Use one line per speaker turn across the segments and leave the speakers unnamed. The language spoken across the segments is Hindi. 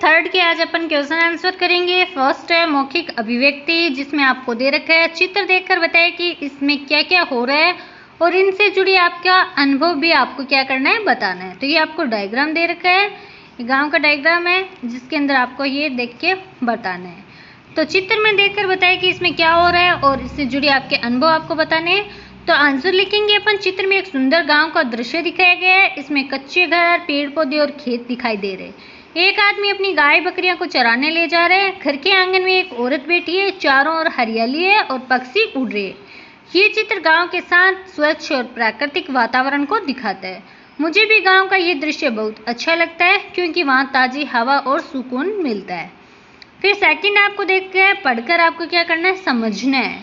थर्ड के आज अपन क्वेश्चन आंसर करेंगे। फर्स्ट है मौखिक अभिव्यक्ति, जिसमें आपको दे रखा है चित्र देखकर बताएं कि इसमें क्या क्या हो रहा है और इनसे जुड़ी आपका अनुभव भी आपको क्या करना है, बताना है। तो ये आपको डायग्राम दे रखा है, ये गांव का डायग्राम है जिसके अंदर आपको ये देख के बताना है। तो चित्र में देखकर बताएं कि इसमें क्या हो रहा है और इससे जुड़े आपके अनुभव आपको बताने हैं। तो आंसर लिखेंगे अपन। चित्र में एक सुंदर गांव का दृश्य दिखाया गया है। इसमें कच्चे घर, पेड़ पौधे और खेत दिखाई दे रहे हैं। एक आदमी अपनी गाय बकरियां को चराने ले जा रहे हैं। घर के आंगन में एक औरत बैठी है। चारों ओर हरियाली है और पक्षी उड़ रहे हैं। ये चित्र गांव के साथ स्वच्छ और प्राकृतिक वातावरण को दिखाता है। मुझे भी गांव का ये दृश्य बहुत अच्छा लगता है क्योंकि वहाँ ताज़ी हवा और सुकून मिलता है। फिर सेकंड आपको देख के पढ़कर आपको क्या करना है, समझना है।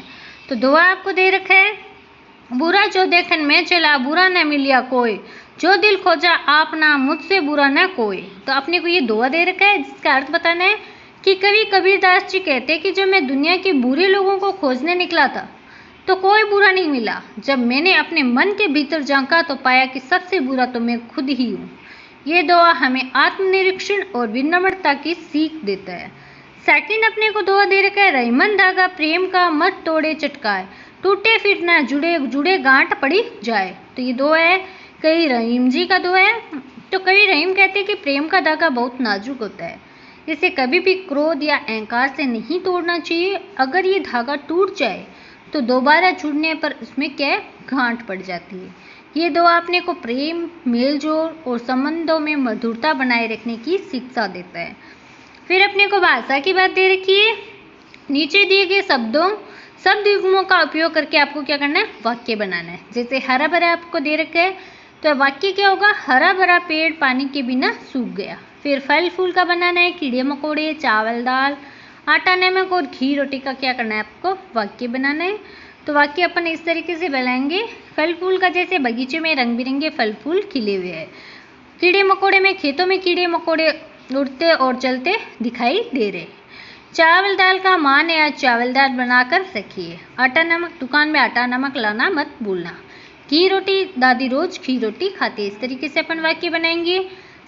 तो दुआ आपको दे रखा है, बुरा जो देखन में चला, बुरा न मिलिया कोई, जो दिल खोजा आपना, मुझसे बुरा न कोई। तो अपने को ये दुआ दे रखा है जिसका अर्थ बताना है कि कवि कबीरदास जी कहते हैं कि जब मैं दुनिया के बुरे लोगों को खोजने निकला था तो कोई बुरा नहीं मिला। जब मैंने अपने मन के भीतर झांका तो पाया कि सबसे बुरा तो मैं खुद ही हूँ। ये दुआ हमें आत्मनिरीक्षण और विनम्रता की सीख देता है। सेकंड अपने को दुआ दे रखा है, रहीमन धागा प्रेम का मत तोड़े चटकाए, टूटे फिर ना जुड़े जुड़े गांठ पड़ी जाए। तो ये दुआ है कवि रहीम जी का दुआ है। तो कवि रहीम कहते हैं कि प्रेम का धागा बहुत नाजुक होता है, इसे कभी भी क्रोध या अहंकार से नहीं तोड़ना चाहिए। अगर ये धागा टूट जाए तो दोबारा जुड़ने पर उसमें क्या गांठ पड़ जाती है। ये दुआ अपने को प्रेम, मेलजोल और संबंधों में मधुरता बनाए रखने की शिक्षा देता है। फिर अपने को भाषा की बात दे रखी है। नीचे दिए गए शब्द युग्मों का उपयोग करके आपको क्या करना है, वाक्य बनाना है। जैसे हरा भरा आपको दे रखा है तो वाक्य क्या होगा, हरा भरा पेड़ पानी के बिना सूख गया। फिर फल फूल का बनाना है, कीड़े मकोड़े, चावल दाल, आटा नमक और घी रोटी का क्या करना है, आपको वाक्य बनाना है। तो वाक्य अपन इस तरीके से बनाएंगे, फल फूल का जैसे बगीचे में रंग बिरंगे फल फूल खिले हुए हैं, कीड़े मकोड़े में खेतों में कीड़े मकोड़े उड़ते और चलते दिखाई दे रहे। चावल दाल का माँ ने आज चावल दाल बनाकर रखी है। आटा नमक दुकान में आटा नमक लाना मत भूलना। घी रोटी दादी रोज घी रोटी खाती है। इस तरीके से अपन वाक्य बनाएंगे।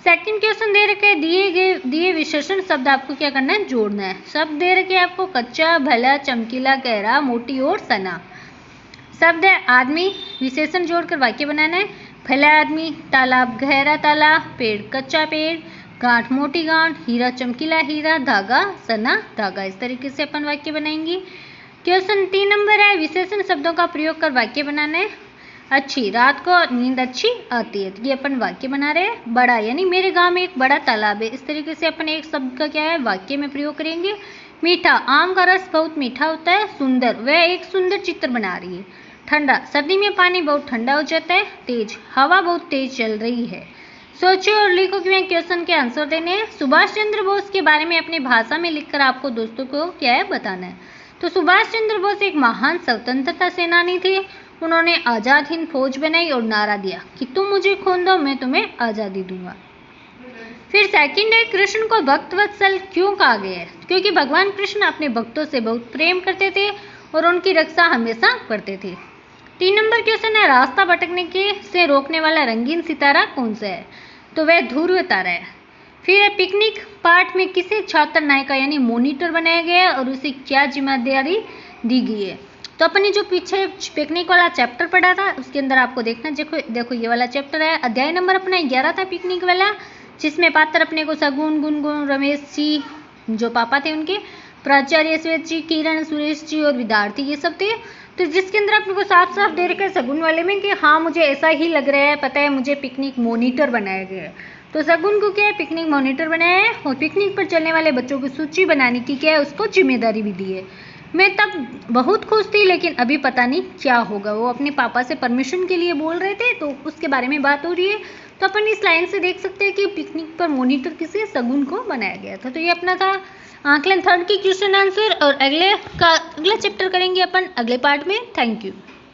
सेकंड क्वेश्चन दे रखे हैं, दिए विशेषण शब्द आपको क्या करना है, जोड़ना है। शब्द दे रखे हैं आपको कच्चा, भला, चमकीला, गहरा, मोटी और सना। शब्द है आदमी, विशेषण जोड़कर वाक्य बनाना है। भला आदमी, तालाब गहरा तालाब, पेड़ कच्चा पेड़, गांठ मोटी गांठ, हीरा चमकीला हीरा, धागा सना धागा। इस तरीके से अपन वाक्य बनाएंगे। क्वेश्चन 3 नंबर है, विशेषण शब्दों का प्रयोग कर वाक्य बनाना है। अच्छी, रात को नींद अच्छी आती है, तो ये अपन वाक्य बना रहे हैं। बड़ा यानी मेरे गांव में एक बड़ा तालाब है। इस तरीके से अपन एक शब्द का क्या है, वाक्य में प्रयोग करेंगे। मीठा, आम का रस बहुत मीठा होता है। सुंदर, वह एक सुंदर चित्र बना रही है। ठंडा, सर्दी में पानी बहुत ठंडा हो जाता है। तेज, हवा बहुत तेज चल रही है। सोचो और लिखो कि मैं क्वेश्चन के आंसर देने हैं। सुभाष चंद्र बोस के बारे में अपनी भाषा में लिखकर आपको दोस्तों को क्या है, बताना है। तो सुभाष चंद्र बोस एक महान स्वतंत्रता सेनानी थे। उन्होंने आज़ाद हिंद फौज बनाई और नारा दिया कि तुम मुझे खून दो मैं तुम्हें आज़ादी दूंगा। फिर सेकंड है, कृष्ण को भक्त वत्सल क्यों कहा गया है, क्योंकि भगवान कृष्ण अपने भक्तों से बहुत प्रेम करते थे और उनकी रक्षा हमेशा करते थे। 3 नंबर क्वेश्चन है, रास्ता भटकने के से रोकने वाला रंगीन सितारा कौन सा है, तो वह ध्रुव तारा है। फिर है, पिकनिक पार्ट में किसे छात्र नायिका यानी मॉनिटर बनाया गया है और उसे क्या जिम्मेदारी दी गई है। तो अपन ने जो पीछे पिकनिक वाला चैप्टर पढ़ा था उसके अंदर आपको देखना, देखो ये वाला चैप्टर है। अध्याय नंबर अपना 11 था पिकनिक वाला, जिसमें पात्र अपने को सगुन, गुनगुन, रमेश जी जो पापा थे उनके, प्राचार्य श्वेत जी, किरण, सुरेश जी और विद्यार्थी ये सब थे। तो जिसके अंदर अपने को साफ साफ दे रखा है सगुन वाले में कि हाँ मुझे ऐसा ही लग रहा है, पता है मुझे पिकनिक मॉनिटर बनाया गया है। तो सगुन को क्या है, पिकनिक मॉनिटर बनाया है और पिकनिक पर चलने वाले बच्चों की सूची बनाने की क्या है, उसको जिम्मेदारी भी दी है। मैं तब बहुत खुश थी लेकिन अभी पता नहीं क्या होगा। वो अपने पापा से परमिशन के लिए बोल रहे थे तो उसके बारे में बात हो रही है। तो अपन इस लाइन से देख सकते हैं कि पिकनिक पर मॉनिटर किसी सगुन को बनाया गया था। तो ये अपना था आकलन 3 की क्वेश्चन आंसर और अगला चैप्टर करेंगे अपन अगले पार्ट में। Thank you.